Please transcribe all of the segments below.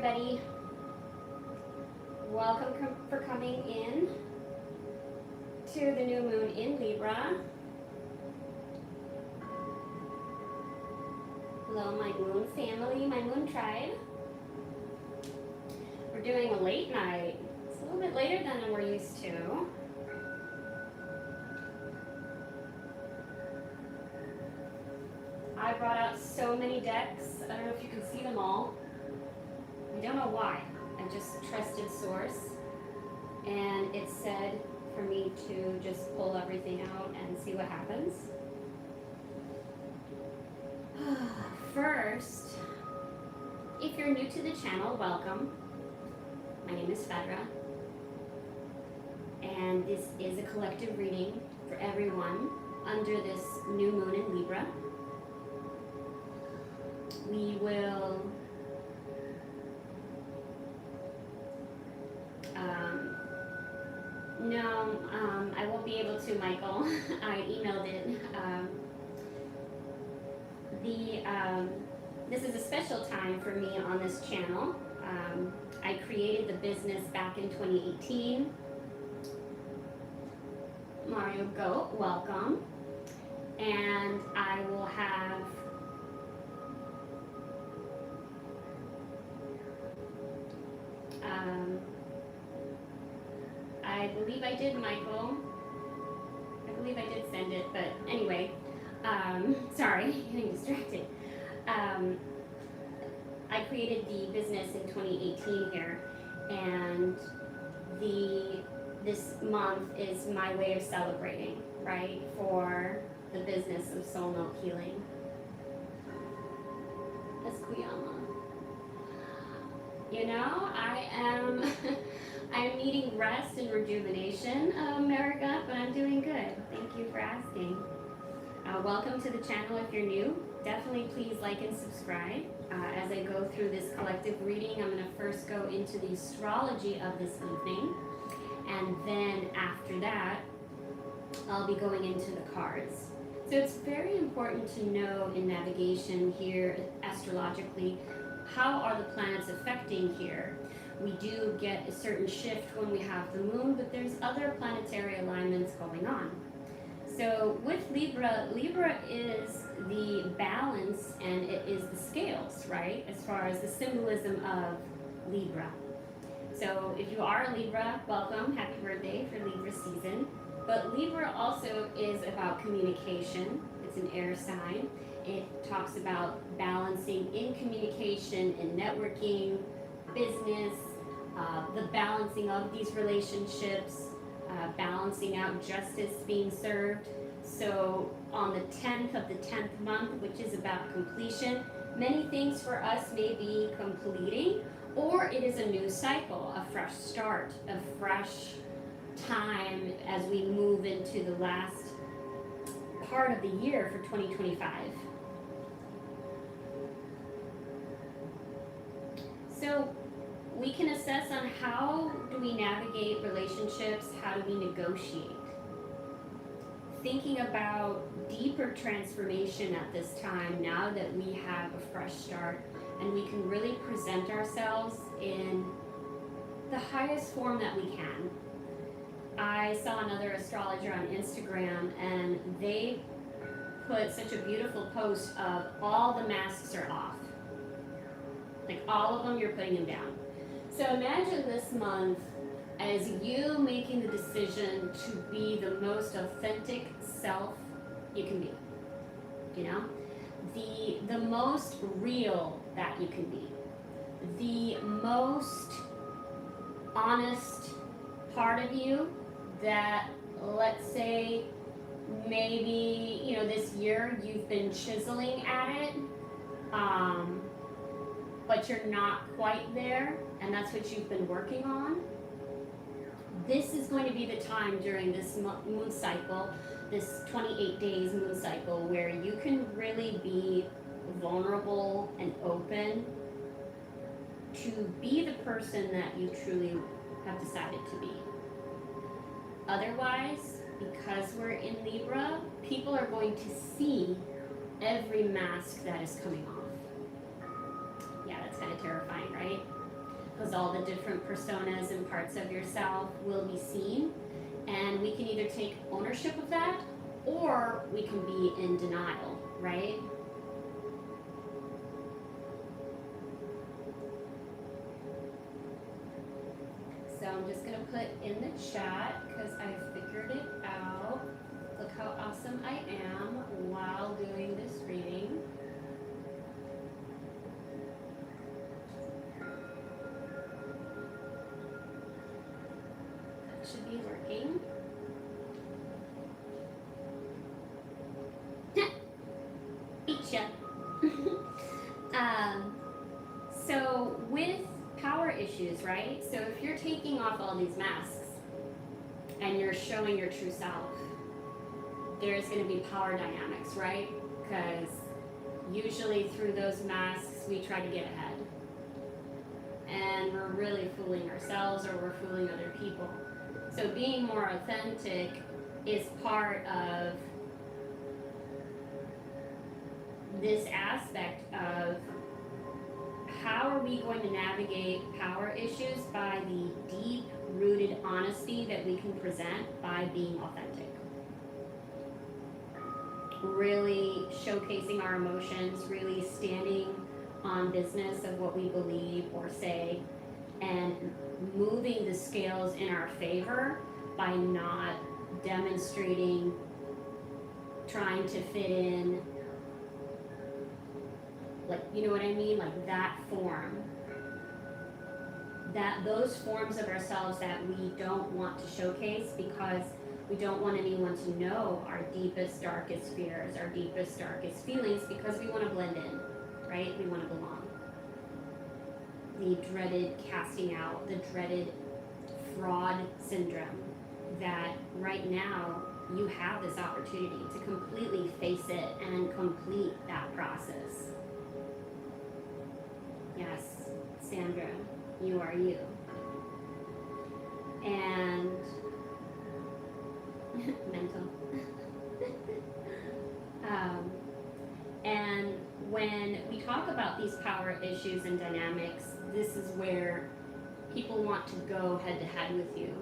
everybody. Welcome for coming in to the new moon in Libra. Hello, my moon family, my moon tribe. We're doing a late night. It's a little bit later than we're used to. I brought out so many decks. I don't know if you can see them all. I don't know why. I just trusted source, and it said for me to just pull everything out and see what happens. First, if you're new to the channel, welcome. My name is Fedra, and this is a collective reading for everyone under this new moon in Libra. We will I won't be able to, Michael. I emailed it. This is a special time for me on this channel. I created the business back in 2018. Mario Goat, welcome. And I will have I believe I did, Michael. I believe I did send it, but anyway, sorry, getting distracted. I created the business in 2018 here, and this month is my way of celebrating, right, for the business of soul milk healing. Esquiyama. You know, I'm needing rest and rejuvenation, America, but I'm doing good. Thank you for asking. Welcome to the channel if you're new. Definitely please like and subscribe. As I go through this collective reading, I'm going to first go into the astrology of this evening, and then after that, I'll be going into the cards. So it's very important to know in navigation here, astrologically, how are the planets affecting here? We do get a certain shift when we have the moon, but there's other planetary alignments going on. So with Libra, Libra is the balance and it is the scales, right? As far as the symbolism of Libra. So if you are a Libra, welcome, happy birthday for Libra season. But Libra also is about communication. It's an air sign. It talks about balancing in communication, in networking, business, the balancing of these relationships, balancing out justice being served. So on the 10th of the 10th month, which is about completion, many things for us may be completing, or it is a new cycle, a fresh start, a fresh time as we move into the last part of the year for 2025. So we can assess on how do we navigate relationships, how do we negotiate. Thinking about deeper transformation at this time now that we have a fresh start and we can really present ourselves in the highest form that we can. I saw another astrologer on Instagram and they put such a beautiful post of all the masks are off. Like all of them, you're putting them down. So imagine this month as you making the decision to be the most authentic self you can be. You know? The most real that you can be. The most honest part of you that, let's say, maybe, you know, this year you've been chiseling at it, but you're not quite there, and that's what you've been working on. This is going to be the time during this moon cycle, this 28 days moon cycle, where you can really be vulnerable and open to be the person that you truly have decided to be. Otherwise, because we're in Libra, people are going to see every mask that is coming off. Yeah, that's kind of terrifying, right? because all the different personas and parts of yourself will be seen. And we can either take ownership of that, or we can be in denial, right? So I'm just going to put in the chat because I figured it out. Look how awesome I am while doing this reading. That should be working. Beat ya. So with power issues, right? So if you're taking off all these masks and you're showing your true self, there's going to be power dynamics, right? Because usually through those masks, we try to get ahead. And we're really fooling ourselves, or we're fooling other people. So being more authentic is part of this aspect of how are we going to navigate power issues by the deep-rooted honesty that we can present by being authentic. Really showcasing our emotions, really standing on business of what we believe or say, and moving the scales in our favor by not demonstrating, trying to fit in, like, you know what I mean? Like that form. Those forms of ourselves that we don't want to showcase because we don't want anyone to know our deepest, darkest fears, our deepest, darkest feelings, because we want to blend in, right? We want to belong. The dreaded casting out, the dreaded fraud syndrome, that right now you have this opportunity to completely face it and complete that process. Yes, Sandra, you are you. And mental. And when we talk about these power issues and dynamics, this is where people want to go head to head with you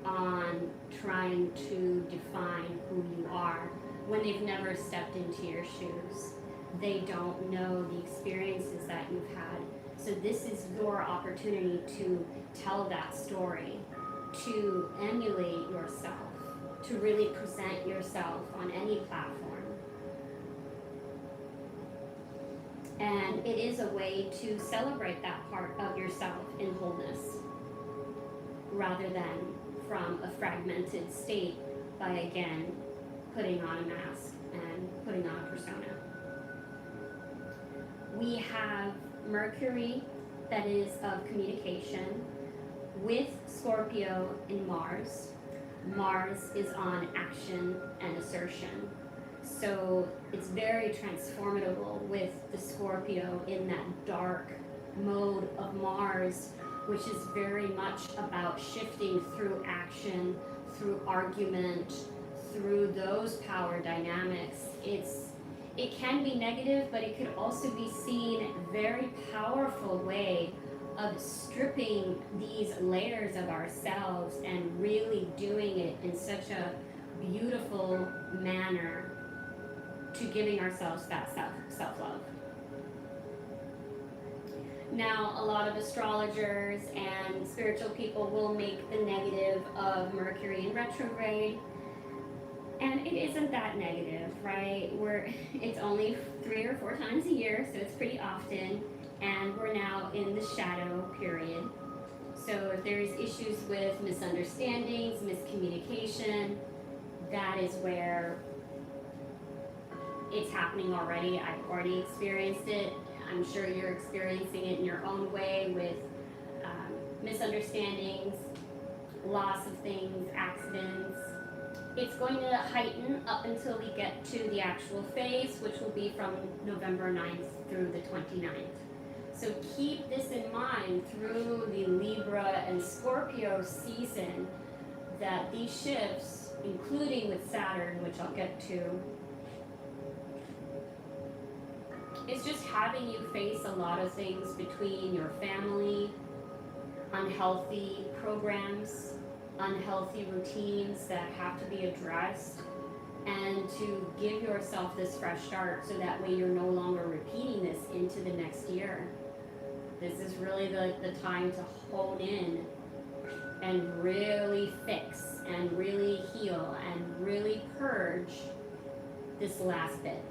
on trying to define who you are when they've never stepped into your shoes. They don't know the experiences that you've had. So this is your opportunity to tell that story, to emulate yourself, to really present yourself on any platform. And it is a way to celebrate that part of yourself in wholeness, rather than from a fragmented state by, again, putting on a mask and putting on a persona. We have Mercury, that is of communication, with Scorpio in Mars. Mars is on action and assertion. So it's very transformable with the Scorpio in that dark mode of Mars, which is very much about shifting through action, through argument, through those power dynamics. It can be negative, but it could also be seen very powerful way of stripping these layers of ourselves and really doing it in such a beautiful manner to giving ourselves that self-love. Now, a lot of astrologers and spiritual people will make the negative of Mercury in retrograde. And it isn't that negative, right? It's only 3 or 4 times a year, so it's pretty often, and we're now in the shadow period. So if there's issues with misunderstandings, miscommunication, that is where it's happening already. I've already experienced it. I'm sure you're experiencing it in your own way with misunderstandings, loss of things, accidents. It's going to heighten up until we get to the actual phase, which will be from November 9th through the 29th. So keep this in mind through the Libra and Scorpio season, that these shifts, including with Saturn, which I'll get to, is just having you face a lot of things between your family, unhealthy programs, unhealthy routines that have to be addressed, and to give yourself this fresh start so that way you're no longer repeating this into the next year. This is really the time to hone in and really fix and really heal and really purge this last bit.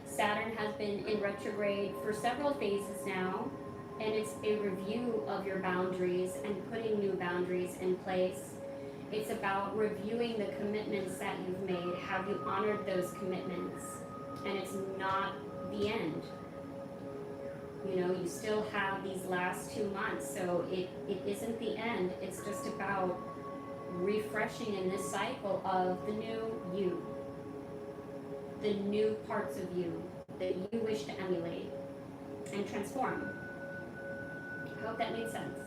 Saturn has been in retrograde for several phases now, and it's a review of your boundaries and putting new boundaries in place. It's about reviewing the commitments that you've made. Have you honored those commitments? And it's not the end. You know, you still have these last 2 months, so it isn't the end. It's just about refreshing in this cycle of the new you, the new parts of you that you wish to emulate and transform. I hope that made sense.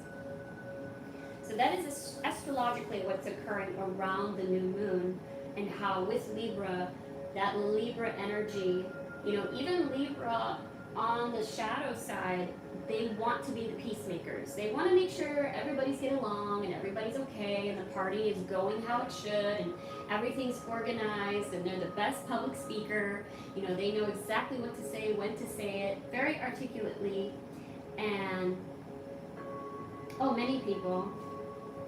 So that is astrologically what's occurring around the new moon, and how with Libra, that Libra energy, you know, even Libra on the shadow side, they want to be the peacemakers. They want to make sure everybody's getting along and everybody's okay and the party is going how it should and everything's organized, and they're the best public speaker. You know, they know exactly what to say, when to say it, very articulately. And many people,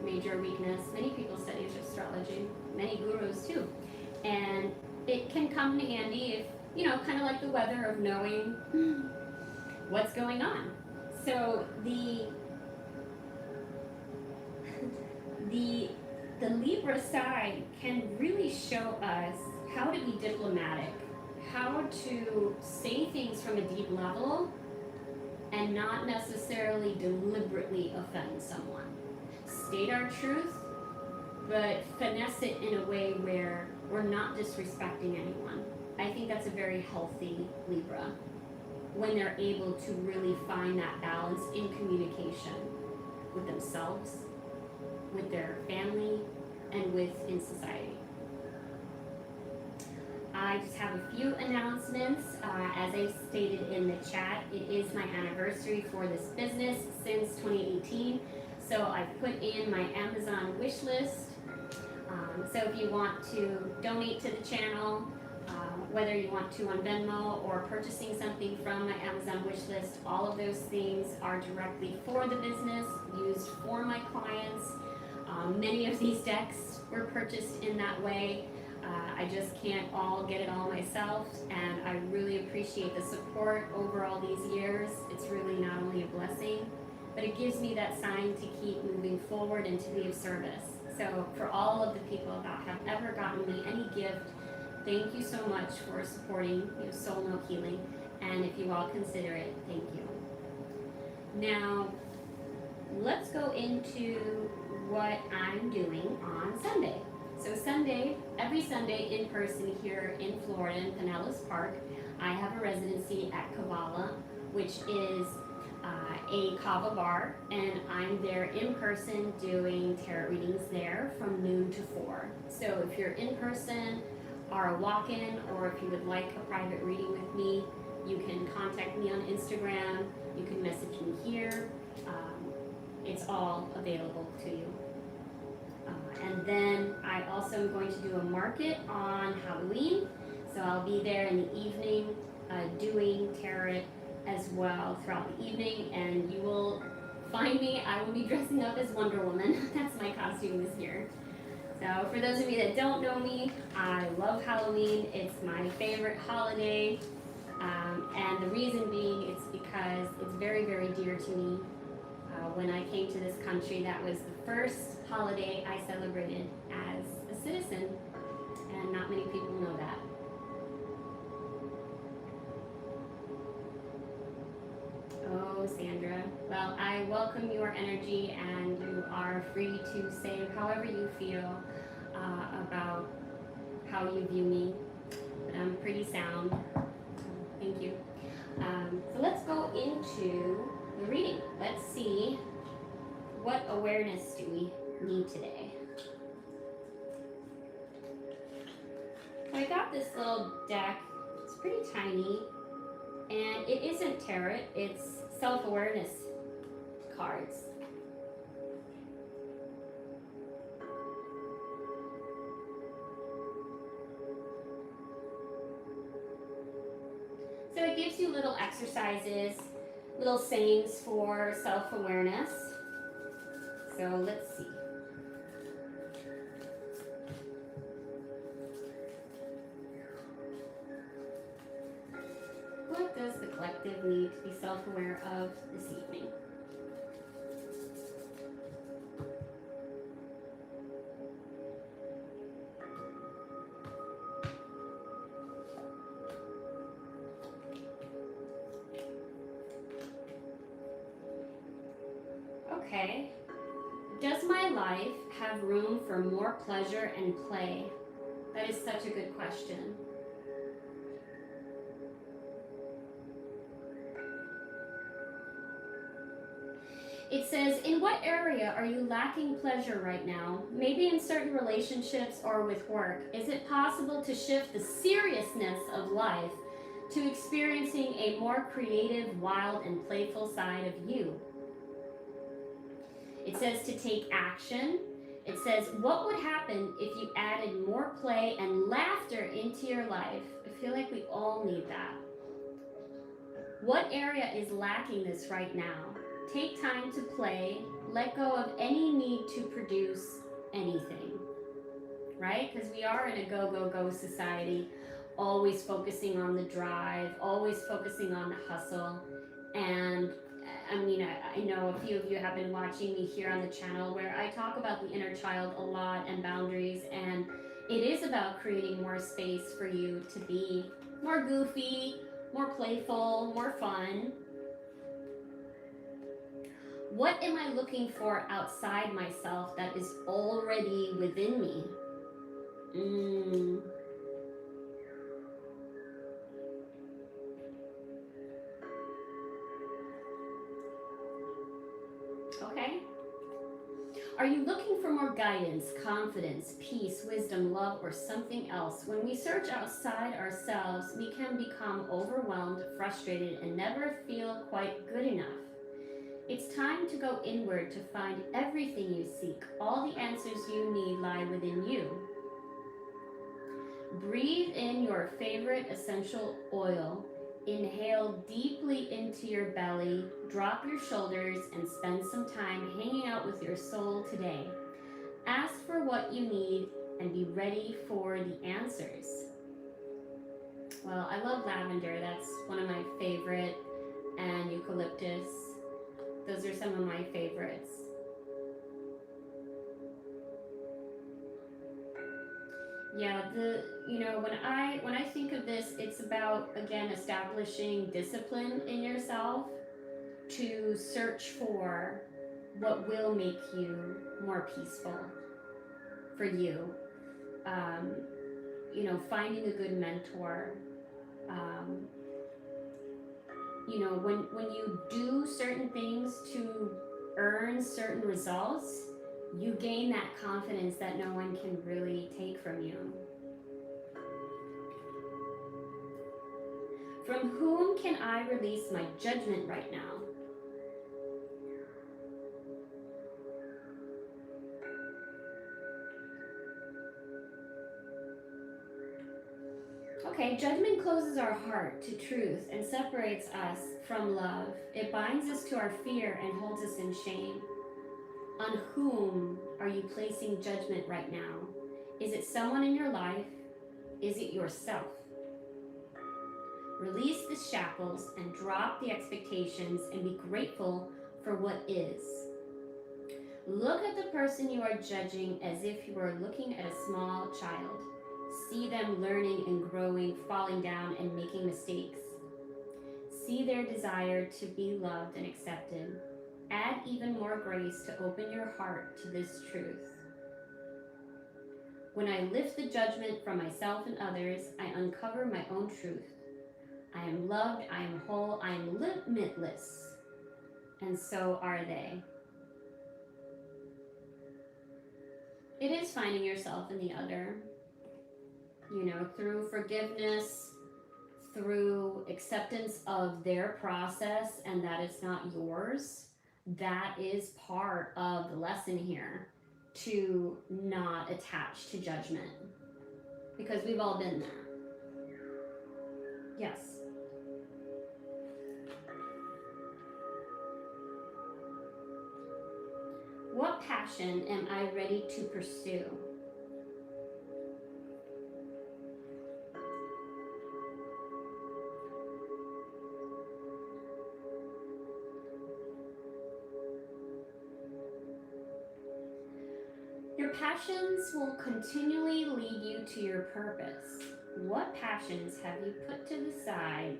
major weakness, many people study astrology, many gurus too. And it can come in handy if, you know, kind of like the weather, of knowing what's going on. So the Libra side can really show us how to be diplomatic, how to say things from a deep level and not necessarily deliberately offend someone. State our truth, but finesse it in a way where we're not disrespecting anyone. I think that's a very healthy Libra, when they're able to really find that balance in communication with themselves, with their family, and within society. I just have a few announcements. As I stated in the chat, it is my anniversary for this business since 2018. So I've put in my Amazon wish list. So if you want to donate to the channel, whether you want to on Venmo or purchasing something from my Amazon wish list, all of those things are directly for the business, used for my clients. Many of these decks were purchased in that way. I just can't get it all myself, and I really appreciate the support over all these years. It's really not only a blessing, but it gives me that sign to keep moving forward and to be of service. So for all of the people that have ever gotten me any gift, thank you so much for supporting Soul Milk Healing, and if you all consider it, thank you. Now, let's go into what I'm doing on Sunday. So Sunday, every Sunday in person here in Florida in Pinellas Park, I have a residency at Kabbalah, which is a kava bar, and I'm there in person doing tarot readings there from noon to 4. So if you're in person, or a walk-in, or if you would like a private reading with me, you can contact me on Instagram, you can message me here. It's all available to you. And then I also am going to do a market on Halloween, so I'll be there in the evening doing tarot as well throughout the evening, and you will find me. I will be dressing up as Wonder Woman. That's my costume this year. So for those of you that don't know me, I love Halloween. It's my favorite holiday, and the reason being, it's because it's very, very dear to me. When I came to this country, that was the first holiday I celebrated as a citizen, and not many people know that. Oh, Sandra. Well, I welcome your energy, and you are free to say however you feel about how you view me. But I'm pretty sound. Thank you. So let's go into the reading. Let's see, what awareness do we need today? I got this little deck. It's pretty tiny, and it isn't tarot, it's self-awareness cards. So it gives you little exercises, little sayings for self-awareness. So let's see. What does the collective need to be self-aware of this evening? Okay. Does my life have room for more pleasure and play? That is such a good question. It says, in what area are you lacking pleasure right now? Maybe in certain relationships or with work. Is it possible to shift the seriousness of life to experiencing a more creative, wild, and playful side of you? It says to take action. It says, what would happen if you added more play and laughter into your life? I feel like we all need that. What area is lacking this right now? Take time to play. Let go of any need to produce anything, right? Because we are in a go, go, go society, always focusing on the drive, always focusing on the hustle. And I mean, I know a few of you have been watching me here on the channel where I talk about the inner child a lot and boundaries, and it is about creating more space for you to be more goofy, more playful, more fun. What am I looking for outside myself that is already within me? Okay. Are you looking for more guidance, confidence, peace, wisdom, love, or something else? When we search outside ourselves, we can become overwhelmed, frustrated, and never feel quite good enough. It's time to go inward to find everything you seek. All the answers you need lie within you. Breathe in your favorite essential oil. Inhale deeply into your belly. Drop your shoulders and spend some time hanging out with your soul today. Ask for what you need and be ready for the answers. Well, I love lavender. That's one of my favorite, and eucalyptus. Those are some of my favorites. Yeah, when I think of this, it's about, again, establishing discipline in yourself to search for what will make you more peaceful for you. Finding a good mentor. When you do certain things to earn certain results, you gain that confidence that no one can really take from you. From whom can I release my judgment right now? Okay, judgment closes our heart to truth and separates us from love. It binds us to our fear and holds us in shame. On whom are you placing judgment right now? Is it someone in your life? Is it yourself? Release the shackles and drop the expectations and be grateful for what is. Look at the person you are judging as if you were looking at a small child. See them learning and growing, falling down and making mistakes. See their desire to be loved and accepted. Add even more grace to open your heart to this truth. When I lift the judgment from myself and others, I uncover my own truth. I am loved, I am whole, I am limitless, and so are they. It is finding yourself in the other, through forgiveness, through acceptance of their process and that it's not yours. that is part of the lesson here, to not attach to judgment, because we've all been there. Yes. What passion am I ready to pursue? Your passions will continually lead you to your purpose. What passions have you put to the side,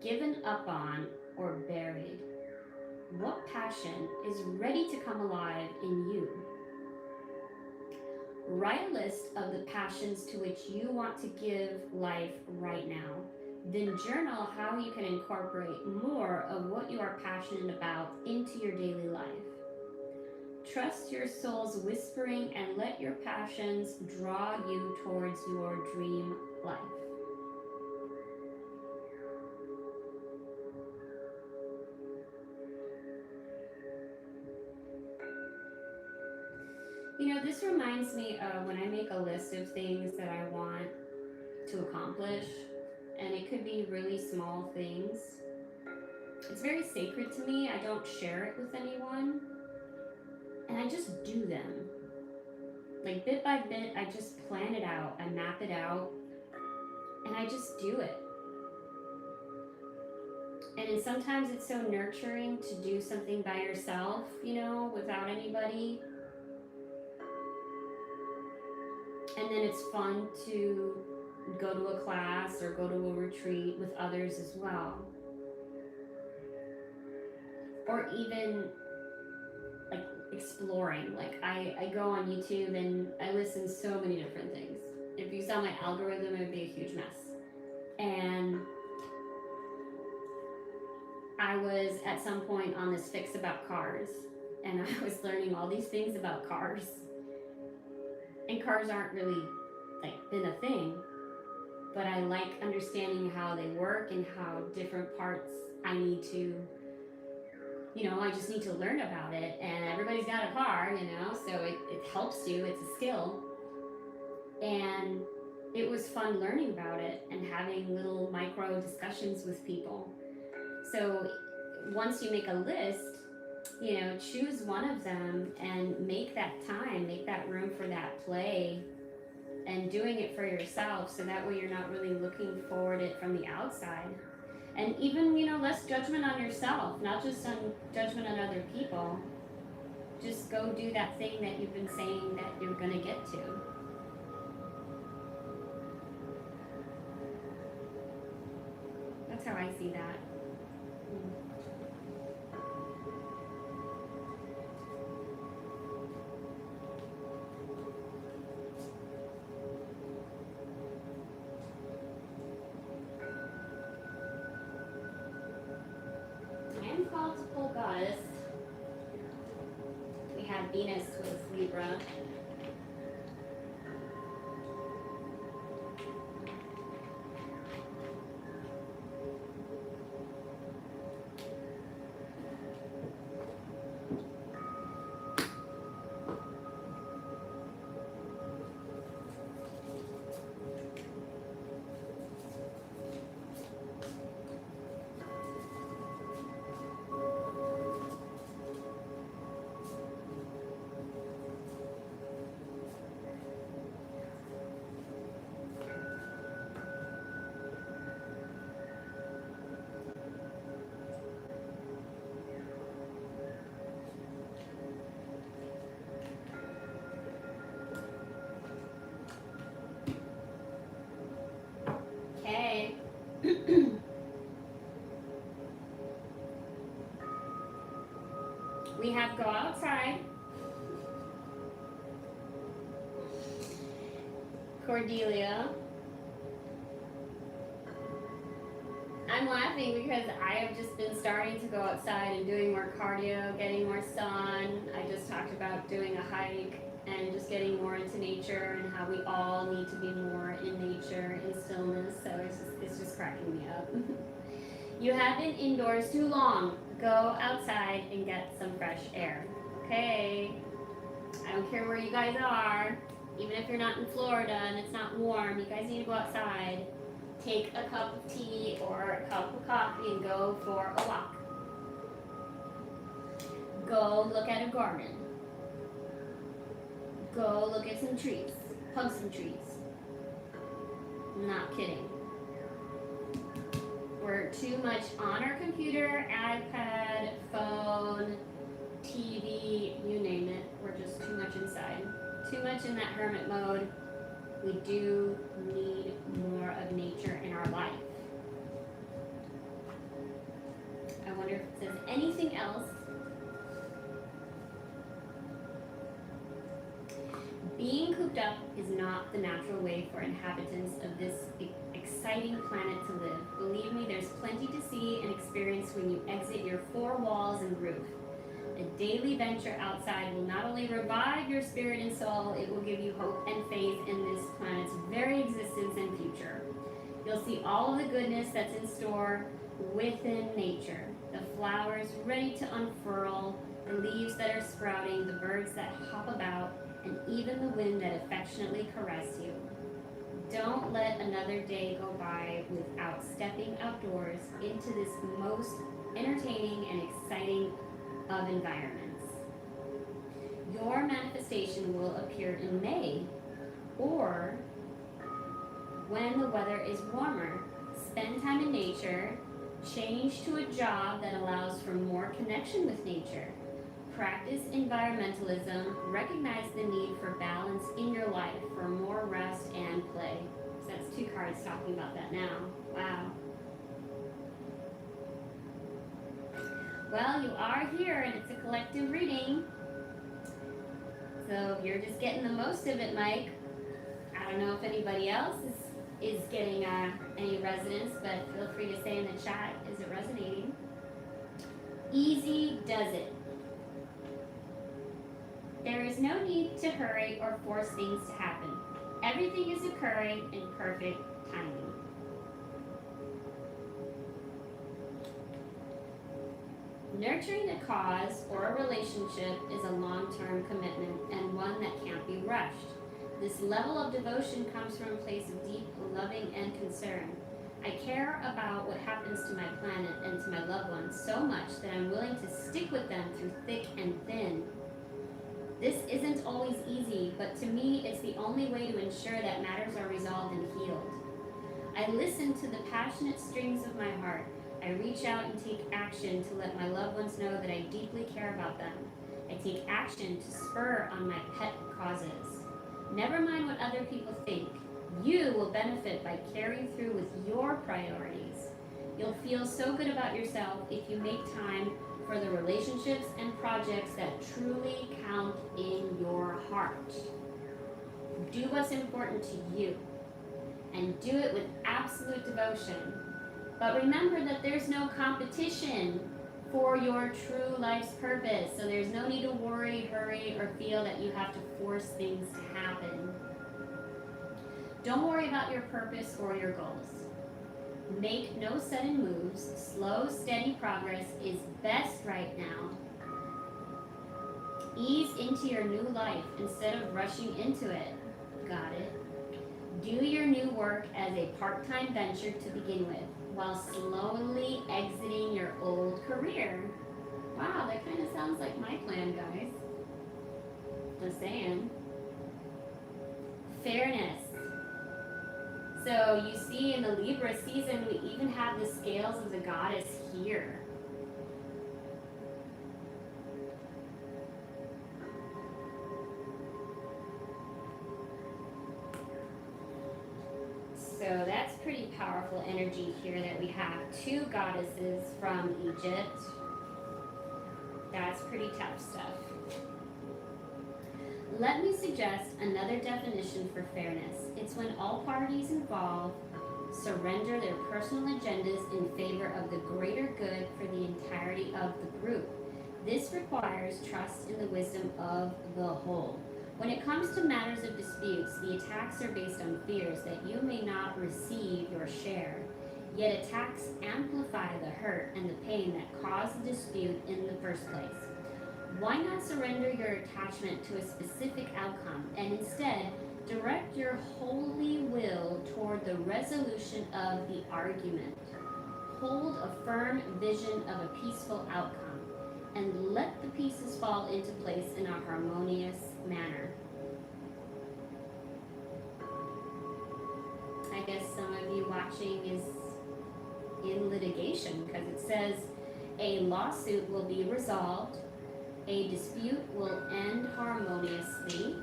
given up on, or buried? What passion is ready to come alive in you? Write a list of the passions to which you want to give life right now. Then journal how you can incorporate more of what you are passionate about into your daily life. Trust your soul's whispering and let your passions draw you towards your dream life. You know, this reminds me of when I make a list of things that I want to accomplish, and it could be really small things. It's very sacred to me. I don't share it with anyone, and I just do them. Like bit by bit, I just plan it out, I map it out, and I just do it. And sometimes it's so nurturing to do something by yourself, you know, without anybody. And then it's fun to go to a class or go to a retreat with others as well. Or even like exploring. Like I go on YouTube and I listen to so many different things. If you saw my algorithm, it would be a huge mess. And I was at some point on this fix about cars, and I was learning all these things about cars. And cars aren't really like been a thing, but I like understanding how they work and how different parts I need to, you know, I just need to learn about it. And everybody's got a car, you know, so it helps you, it's a skill. And it was fun learning about it and having little micro discussions with people. So once you make a list, you know, choose one of them and make that time, make that room for that play, and doing it for yourself, so that way you're not really looking forward it from the outside. And even, you know, less judgment on yourself, not just on judgment on other people. Just go do that thing that you've been saying that you're gonna get to. That's how I see that. Multiple goddess. We have Venus with Libra. Okay. We have go outside. Cordelia. I'm laughing because I have just been starting to go outside and doing more cardio, getting more sun. I just talked about doing a hike and just getting more into nature and how we all need to be more in nature, in stillness. So it's just cracking me up. You have been indoors too long. Go outside and get some fresh air. Okay? I don't care where you guys are. Even if you're not in Florida and it's not warm, you guys need to go outside. Take a cup of tea or a cup of coffee and go for a walk. Go look at a garden. Go look at some trees. Hug some trees. I'm not kidding. We're too much on our computer, iPad, phone, TV, you name it. We're just too much inside. Too much in that hermit mode. We do need more of nature in our life. I wonder if it says anything else. Being cooped up is not the natural way for inhabitants of this exciting planet to live. Believe me, there's plenty to see and experience when you exit your four walls and roof. A daily venture outside will not only revive your spirit and soul, it will give you hope and faith in this planet's very existence and future. You'll see all of the goodness that's in store within nature. The flowers ready to unfurl, the leaves that are sprouting, the birds that hop about, and even the wind that affectionately caress you. Don't let another day go by without stepping outdoors into this most entertaining and exciting of environments. Your manifestation will appear in May or when the weather is warmer. Spend time in nature. Change to a job that allows for more connection with nature. Practice environmentalism. Recognize the need for balance in your life for more rest and play. So that's 2 cards talking about that now. Wow. Well, you are here and it's a collective reading. So you're just getting the most of it, Mike. I don't know if anybody else is getting any resonance, but feel free to say in the chat, is it resonating? Easy does it. There is no need to hurry or force things to happen. Everything is occurring in perfect timing. Nurturing a cause or a relationship is a long-term commitment and one that can't be rushed. This level of devotion comes from a place of deep loving and concern. I care about what happens to my planet and to my loved ones so much that I'm willing to stick with them through thick and thin. This isn't always easy, but to me it's the only way to ensure that matters are resolved and healed. I listen to the passionate strings of my heart. I reach out and take action to let my loved ones know that I deeply care about them. I take action to spur on my pet causes. Never mind what other people think. You will benefit by carrying through with your priorities. You'll feel so good about yourself if you make time for the relationships and projects that truly count in your heart. Do what's important to you and do it with absolute devotion. But remember that there's no competition for your true life's purpose. So there's no need to worry, hurry, or feel that you have to force things to happen. Don't worry about your purpose or your goals. Make no sudden moves. Slow, steady progress is best right now. Ease into your new life instead of rushing into it. Got it? Do your new work as a part-time venture to begin with, while slowly exiting your old career. Wow, that kind of sounds like my plan, guys. Just saying. Fairness. So you see in the Libra season, we even have the scales of the goddess here. So that's pretty powerful energy here that we have 2 goddesses from Egypt. That's pretty tough stuff. Let me suggest another definition for fairness. It's when all parties involved surrender their personal agendas in favor of the greater good for the entirety of the group. This requires trust in the wisdom of the whole. When it comes to matters of disputes, the attacks are based on fears that you may not receive your share. Yet attacks amplify the hurt and the pain that caused the dispute in the first place. Why not surrender your attachment to a specific outcome and instead direct your holy will toward the resolution of the argument? Hold a firm vision of a peaceful outcome and let the pieces fall into place in a harmonious manner. I guess some of you watching is in litigation because it says a lawsuit will be resolved, a dispute will end harmoniously,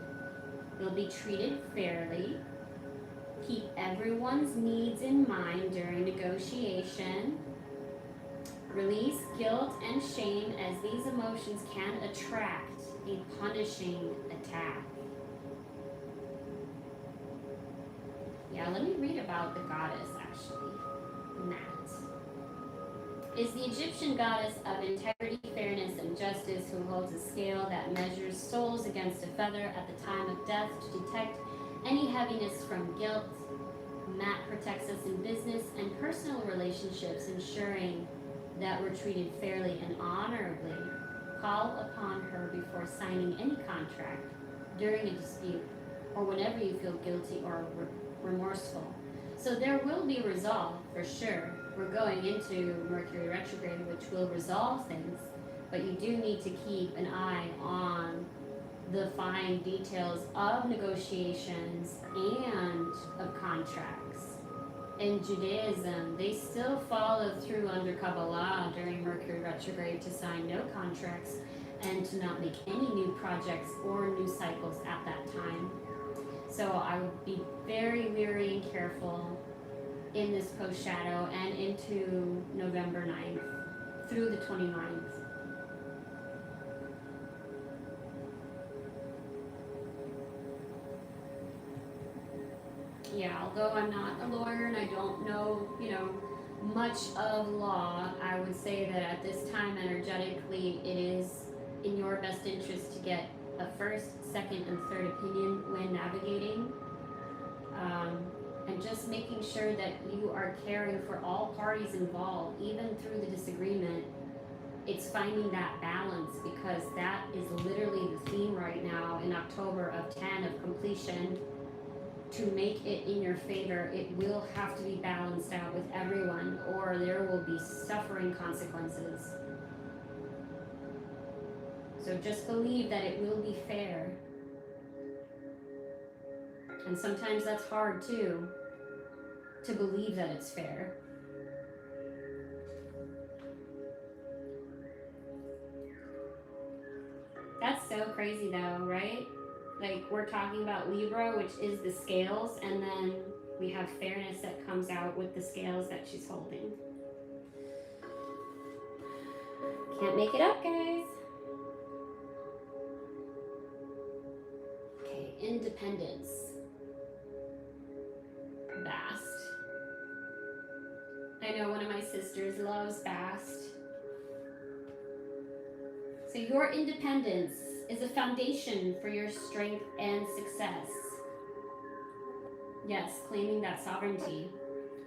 they'll be treated fairly, keep everyone's needs in mind during negotiation, release guilt and shame as these emotions can attract a punishing attack. Yeah, let me read about the goddess actually. Nat is the Egyptian goddess of integrity, fairness, and justice who holds a scale that measures souls against a feather at the time of death to detect any heaviness from guilt. Mat protects us in business and personal relationships, ensuring that we're treated fairly and honorably. Call upon her before signing any contract, during a dispute, or whenever you feel guilty or remorseful. So there will be resolve for sure. We're going into Mercury retrograde, which will resolve things, but you do need to keep an eye on the fine details of negotiations and of contracts. In Judaism, they still follow through under Kabbalah during Mercury retrograde to sign no contracts and to not make any new projects or new cycles at that time. So I would be very wary and careful in this post shadow and into November 9th through the 29th. Yeah, although I'm not a lawyer and I don't know, much of law, I would say that at this time energetically it is in your best interest to get a first, second, and third opinion when navigating. And just making sure that you are caring for all parties involved, even through the disagreement. It's finding that balance, because that is literally the theme right now in October of 10 of completion. To make it in your favor, it will have to be balanced out with everyone, or there will be suffering consequences. So just believe that it will be fair. And sometimes that's hard too, to believe that it's fair. That's so crazy though, right? Like, we're talking about Libra, which is the scales, and then we have fairness that comes out with the scales that she's holding. Can't make it up, guys. Okay, independence. Bast. I know one of my sisters loves Bast. So your independence is a foundation for your strength and success. Yes, claiming that sovereignty.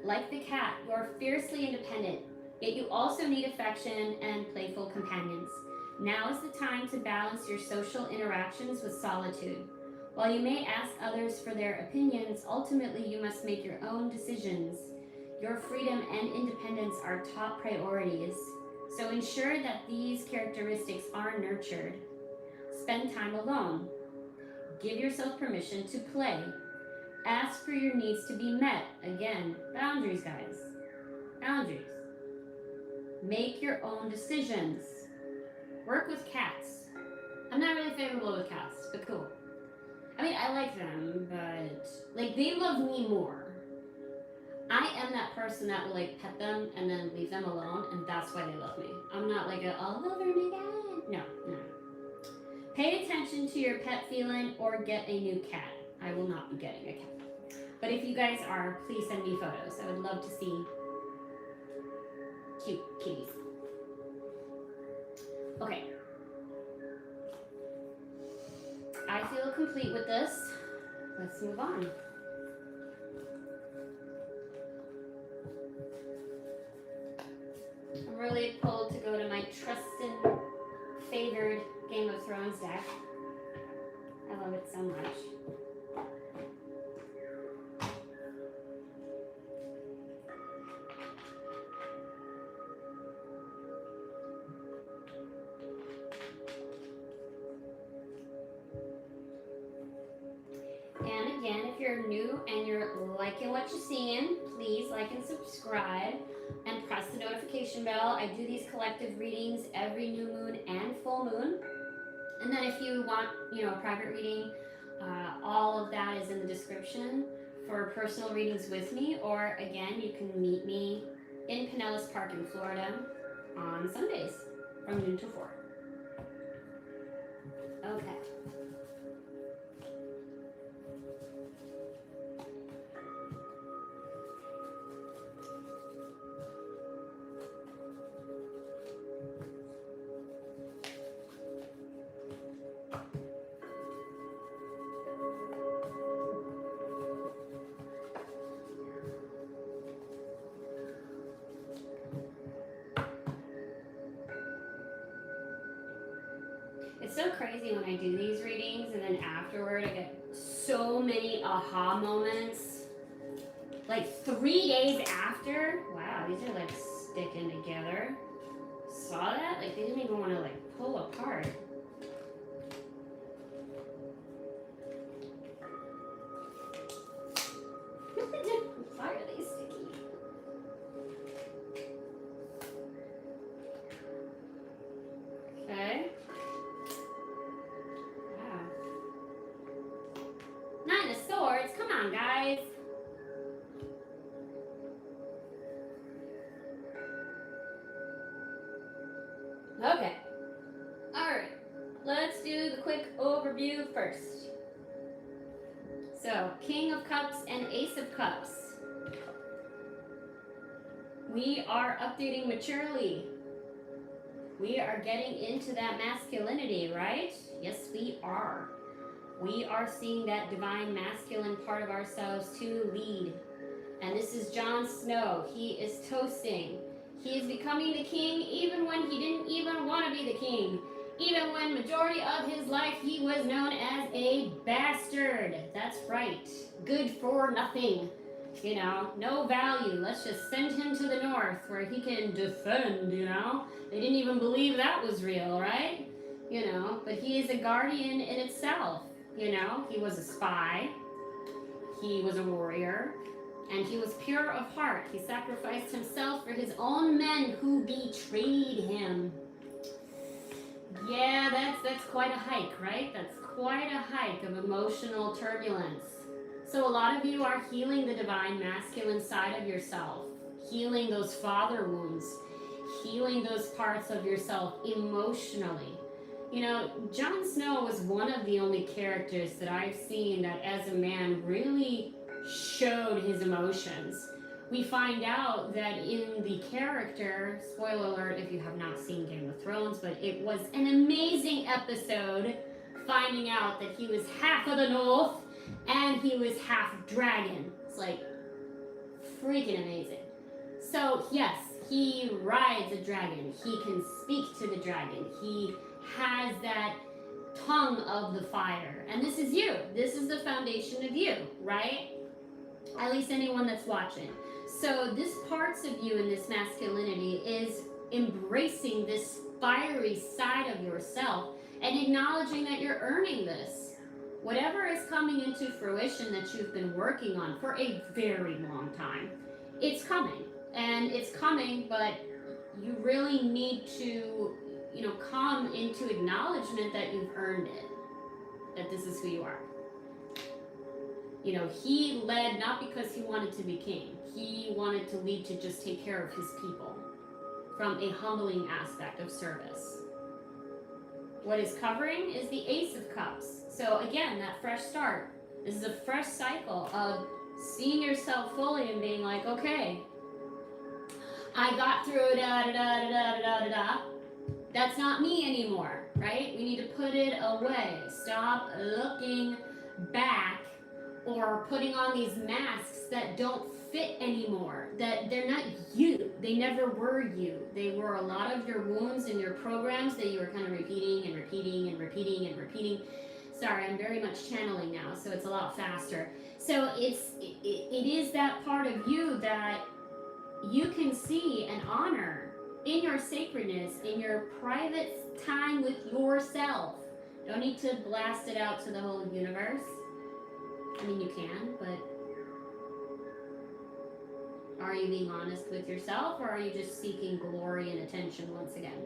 Like the cat, you are fiercely independent, yet you also need affection and playful companions. Now is the time to balance your social interactions with solitude. While you may ask others for their opinions, ultimately you must make your own decisions. Your freedom and independence are top priorities, so ensure that these characteristics are nurtured. Spend time alone. Give yourself permission to play. Ask for your needs to be met. Again, boundaries, guys. Boundaries. Make your own decisions. Work with cats. I'm not really favorable with cats, but cool. I mean, I like them, but like, they love me more. I am that person that will like pet them and then leave them alone, and that's why they love me. I'm not like I'll love her, my God. No. Pay attention to your pet feeling or get a new cat. I will not be getting a cat. But if you guys are, please send me photos. I would love to see cute kitties. Okay. I feel complete with this. Let's move on. pulled to go to my trusted, favored Game of Thrones deck. I love it so much. And again, if you're new and you're liking what you're seeing, please like and subscribe and press the notification bell. I do these collective readings every new moon and full moon. And then if you want, a private reading, all of that is in the description for personal readings with me. Or again, you can meet me in Pinellas Park in Florida on Sundays from noon to 4. Okay. It's so crazy when I do these readings and then afterward I get so many aha moments. Like 3 days after, wow, these are like sticking together. Saw that? Like they didn't even want to like pull apart. Why are they sticky? Okay. Nine of Swords, come on guys. Okay, alright, let's do the quick overview first. So, King of Cups and Ace of Cups. We are updating maturely. We are getting into that masculinity, right? Yes, we are. We are seeing that divine masculine part of ourselves to lead. And this is Jon Snow. He is toasting. He is becoming the king even when he didn't even want to be the king. Even when majority of his life he was known as a bastard. That's right. Good for nothing. No value. Let's just send him to the north where he can defend, They didn't even believe that was real, right? But he is a guardian in itself. He was a spy, he was a warrior, and he was pure of heart. He sacrificed himself for his own men who betrayed him. Yeah, that's quite a hike, right? That's quite a hike of emotional turbulence. So a lot of you are healing the divine masculine side of yourself, healing those father wounds, healing those parts of yourself emotionally. Jon Snow was one of the only characters that I've seen that as a man really showed his emotions. We find out that in the character, spoiler alert if you have not seen Game of Thrones, but it was an amazing episode finding out that he was half of the North and he was half dragon. It's like freaking amazing. So yes, he rides a dragon. He can speak to the dragon. He has that tongue of the fire. And this is you. This is the foundation of you, right? At least anyone that's watching. So this parts of you in this masculinity is embracing this fiery side of yourself and acknowledging that you're earning this. Whatever is coming into fruition that you've been working on for a very long time, it's coming. And it's coming, but you really need to come into acknowledgement that you've earned it, that this is who you are. He led not because he wanted to be king. He wanted to lead to just take care of his people from a humbling aspect of service. What is covering is the Ace of Cups. So again, that fresh start. This is a fresh cycle of seeing yourself fully and being like, okay, I got through da-da-da-da-da-da-da-da. That's not me anymore, right? We need to put it away. Stop looking back or putting on these masks that don't fit anymore, that they're not you. They never were you. They were a lot of your wounds and your programs that you were kind of repeating and repeating and repeating and repeating. Sorry, I'm very much channeling now, so it's a lot faster. So it is that part of you that you can see and honor in your sacredness, in your private time with yourself. Don't need to blast it out to the whole universe. I mean, you can, but are you being honest with yourself, or are you just seeking glory and attention once again?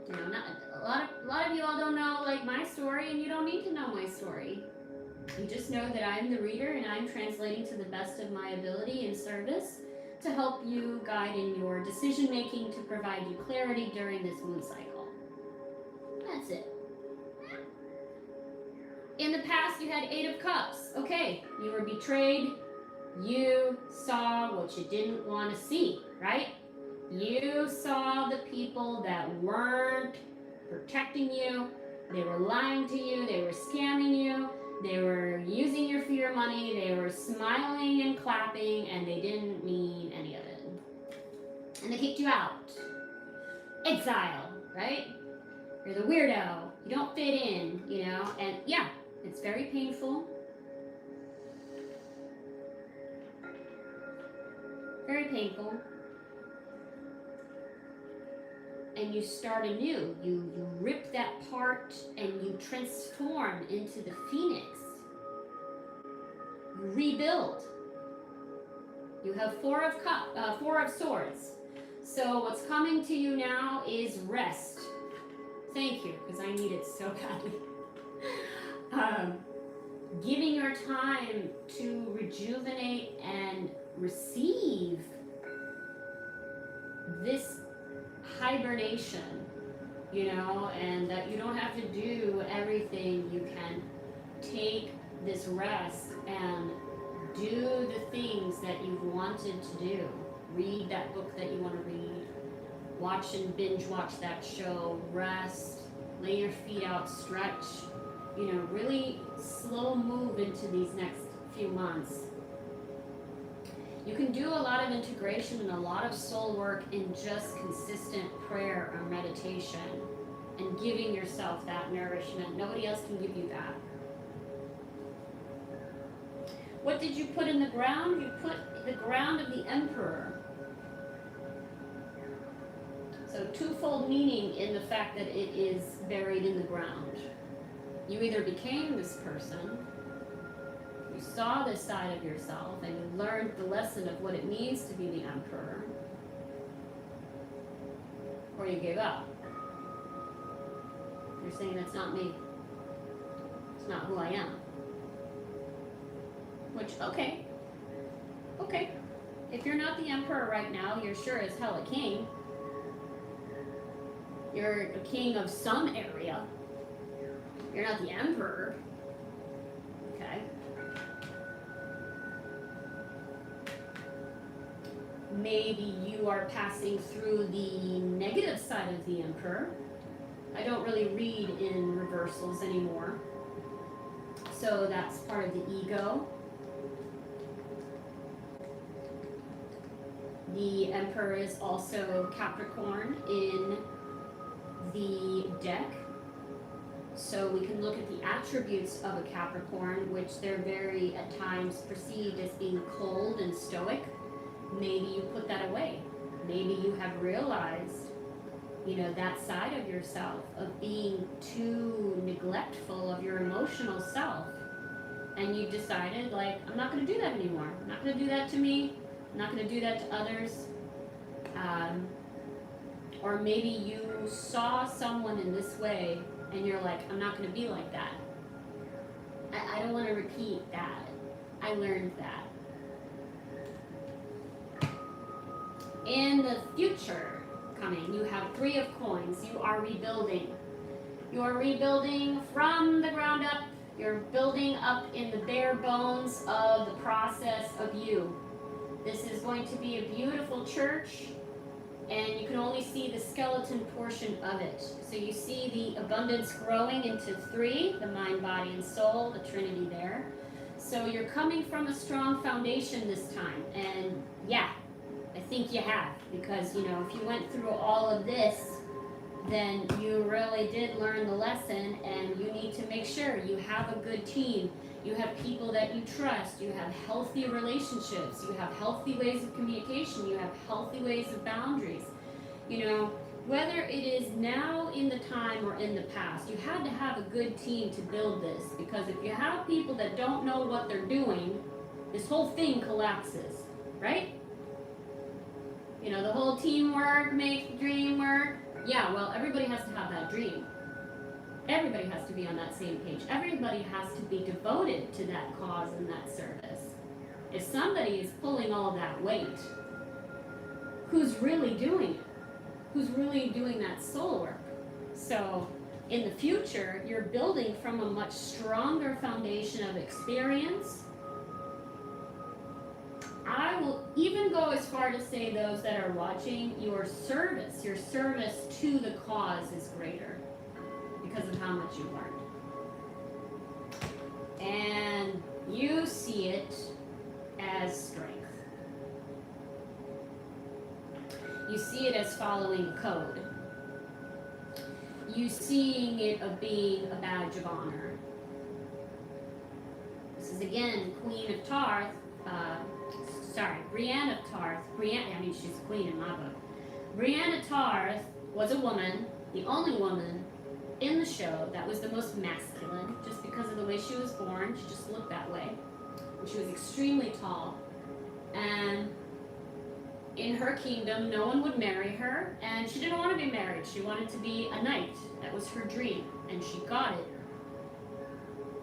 You know, a lot of you all don't know like my story, and you don't need to know my story. You just know that I'm the reader, and I'm translating to the best of my ability in service to help you guide in your decision making, to provide you clarity during this moon cycle. That's it. In the past, you had 8 of Cups. Okay, you were betrayed. You saw what you didn't want to see, right? You saw the people that weren't protecting you. They were lying to you. They were scamming you. They were using you for your money. They were smiling and clapping, and they didn't mean any of it. And they kicked you out. Exile, right? You're the weirdo. You don't fit in, you know? And yeah, it's very painful. Very painful. And you start anew. You rip that part and you transform into the phoenix. You rebuild. You have 4 of Swords. So what's coming to you now is rest. Thank you, because I need it so badly. Giving your time to rejuvenate and receive this hibernation, you know, and that you don't have to do everything. You can take this rest and do the things that you've wanted to do. Read that book that you want to read. Watch and binge watch that show. Rest. Lay your feet out. Stretch. You know, really slow move into these next few months. You can do a lot of integration and a lot of soul work in just consistent prayer or meditation and giving yourself that nourishment. Nobody else can give you that. What did you put in the ground? You put the ground of the Emperor. So twofold meaning in the fact that it is buried in the ground. You either became this person, you saw this side of yourself, and you learned the lesson of what it means to be the Emperor, or you gave up. You're saying, that's not me. It's not who I am. Which, okay. If you're not the Emperor right now, you're sure as hell a king. You're a king of some area. You're not the Emperor. Okay. Maybe you are passing through the negative side of the Emperor. I don't really read in reversals anymore. So that's part of the ego. The Emperor is also Capricorn in the deck. So we can look at the attributes of a Capricorn, which they're very, at times, perceived as being cold and stoic. Maybe you put that away. Maybe you have realized, you know, that side of yourself, of being too neglectful of your emotional self. And you decided, like, I'm not going to do that anymore. I'm not going to do that to me. I'm not going to do that to others. Or maybe you saw someone in this way and you're like, I'm not going to be like that. I don't want to repeat that. I learned that. In the future coming, you have 3 of Coins. You are rebuilding. You are rebuilding from the ground up. You're building up in the bare bones of the process of you. This is going to be a beautiful church, and you can only see the skeleton portion of it. So you see the abundance growing into 3, the mind, body, and soul, the Trinity there. So you're coming from a strong foundation this time, and yeah, I think you have, because you know, if you went through all of this, then you really did learn the lesson, and you need to make sure you have a good team, you have people that you trust, you have healthy relationships, you have healthy ways of communication, you have healthy ways of boundaries. You know, whether it is now in the time or in the past, you had to have a good team to build this, because if you have people that don't know what they're doing, this whole thing collapses, right? You know, the whole teamwork makes the dream work. Yeah, well, everybody has to have that dream. Everybody has to be on that same page. Everybody has to be devoted to that cause and that service. If somebody is pulling all that weight, who's really doing it? Who's really doing that soul work? So in the future, you're building from a much stronger foundation of experience. I will even go as far to say, those that are watching, your service to the cause is greater because of how much you've learned. And you see it as strength. You see it as following code. You seeing it of being a badge of honor. This is again Queen of Tarth. Brienne of Tarth. She's a queen in my book. Brienne of Tarth was a woman, the only woman in the show that was the most masculine, just because of the way she was born. She just looked that way. And she was extremely tall. And in her kingdom, no one would marry her, and she didn't want to be married. She wanted to be a knight. That was her dream, and she got it.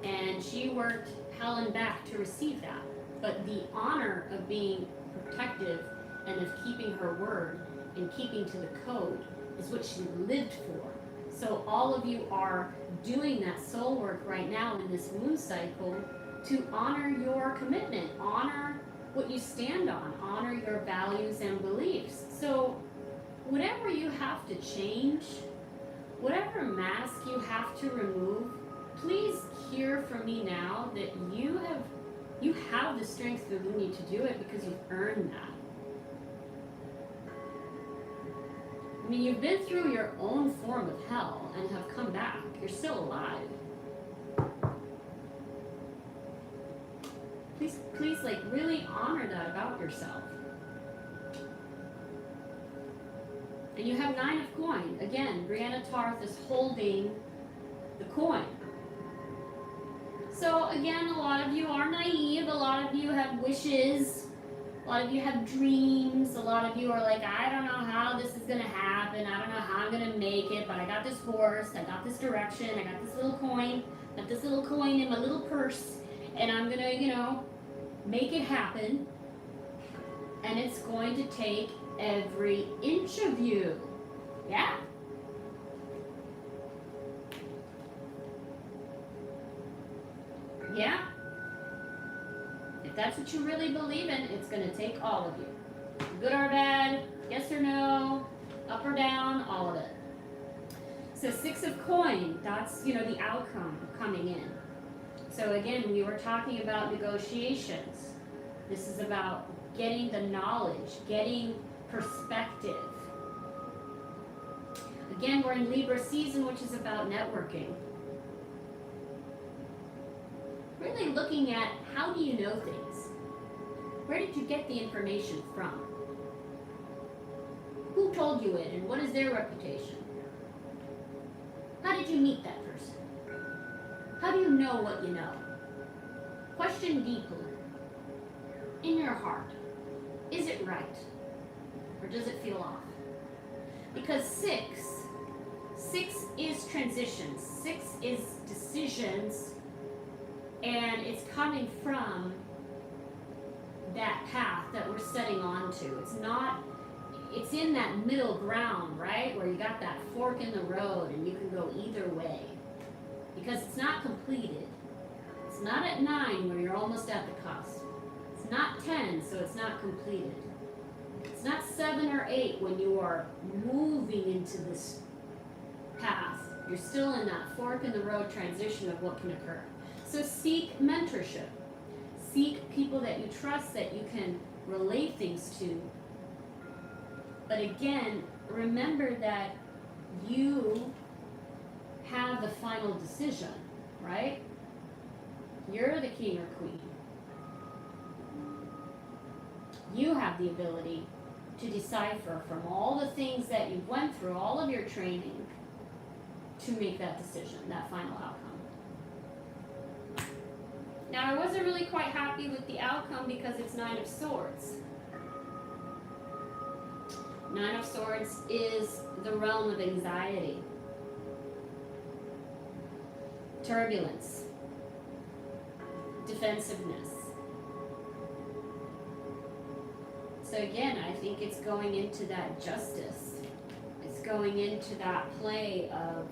And she worked hell and back to receive that. But the honor of being protective and of keeping her word and keeping to the code is what she lived for. So all of you are doing that soul work right now in this moon cycle to honor your commitment, honor what you stand on, honor your values and beliefs. So whatever you have to change, whatever mask you have to remove, please hear from me now that you have the strength to need to do it, because you've earned that. I mean, you've been through your own form of hell and have come back. You're still alive. Please, like, really honor that about yourself. And you have 9 of coin. Again, Brienne of Tarth is holding the coin. So again, a lot of you are naive. A lot of you have wishes. A lot of you have dreams. A lot of you are like, I don't know how this is going to happen. I don't know how I'm going to make it, but I got this horse. I got this direction. I got this little coin. I got this little coin in my little purse. And I'm going to, make it happen. And it's going to take every inch of you. Yeah. Yeah. If that's what you really believe in, it's going to take all of you. Good or bad, yes or no, up or down, all of it. So 6 of coin, that's, the outcome coming in. So again, we were talking about negotiations. This is about getting the knowledge, getting perspective. Again, we're in Libra season, which is about networking. Really looking at, how do you know things? Where did you get the information from? Who told you it, and what is their reputation? How did you meet that person? How do you know what you know? Question deeply. In your heart, is it right? Or does it feel off? Because 6 is transitions. 6 is decisions. And it's coming from that path that we're setting onto. It's in that middle ground, right? Where you got that fork in the road and you can go either way. Because it's not completed. It's not at 9 where you're almost at the cusp. It's not 10, so it's not completed. It's not 7 or 8 when you are moving into this path. You're still in that fork in the road transition of what can occur. So seek mentorship. Seek people that you trust, that you can relate things to. But again, remember that you have the final decision, right? You're the king or queen. You have the ability to decipher from all the things that you've went through, all of your training, to make that decision, that final outcome. Now, I wasn't really quite happy with the outcome because it's Nine of Swords. Nine of Swords is the realm of anxiety, turbulence, defensiveness. So again, I think it's going into that justice. It's going into that play of,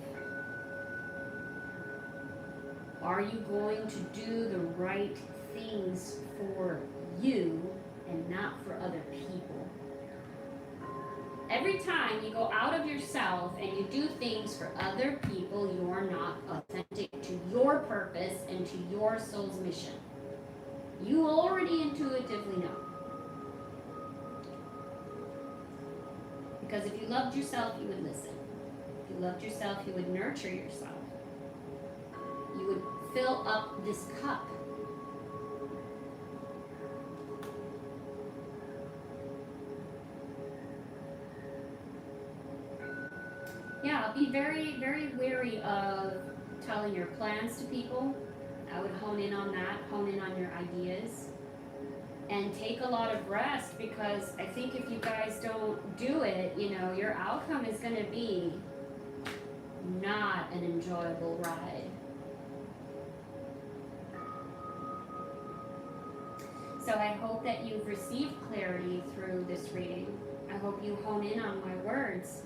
are you going to do the right things for you and not for other people? Every time you go out of yourself and you do things for other people, you're not authentic to your purpose and to your soul's mission. You already intuitively know. Because if you loved yourself, you would listen. If you loved yourself, you would nurture yourself. You would fill up this cup. Yeah, be very, very wary of telling your plans to people. I would hone in on that, hone in on your ideas. And take a lot of rest, because I think if you guys don't do it, you know, your outcome is going to be not an enjoyable ride. So I hope that you've received clarity through this reading. I hope you hone in on my words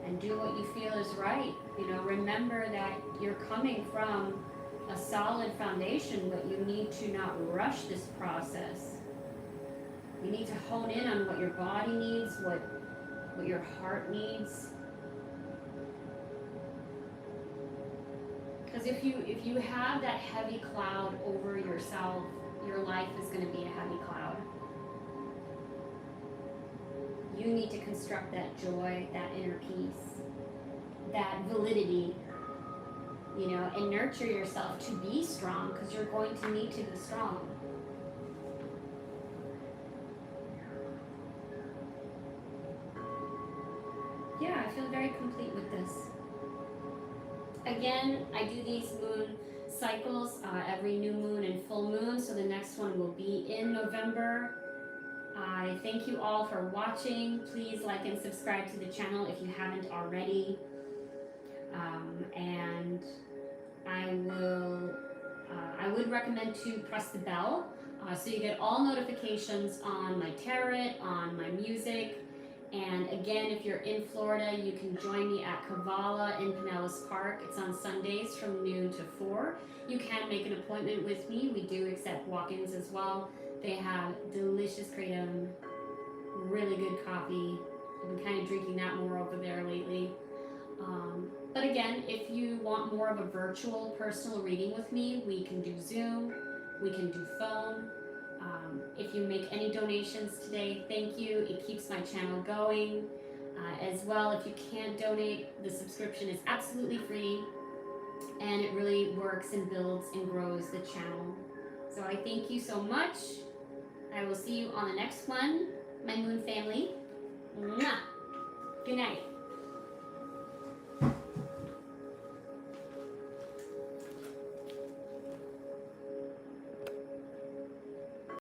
and do what you feel is right. You know, remember that you're coming from a solid foundation, but you need to not rush this process. You need to hone in on what your body needs, what your heart needs. Because if you have that heavy cloud over yourself, your life is going to be a heavy cloud. You need to construct that joy, that inner peace, that validity, you know, and nurture yourself to be strong, because you're going to need to be strong. Yeah, I feel very complete with this. Again, I do these moon cycles every new moon and full moon, so the next one will be in November. I thank you all for watching. Please like and subscribe to the channel if you haven't already. And I would recommend to press the bell so you get all notifications on my tarot, on my music. And again, if you're in Florida, you can join me at Kavala in Pinellas Park. It's on Sundays from noon to 4. You can make an appointment with me. We do accept walk-ins as well. They have delicious kratom, really good coffee. I've been kind of drinking that more over there lately. But again, if you want more of a virtual personal reading with me, we can do Zoom, we can do phone. If you make any donations today, thank you. It keeps my channel going. As well, if you can't donate, the subscription is absolutely free, and it really works and builds and grows the channel. So I thank you so much. I will see you on the next one, my moon family. Mwah! Good night.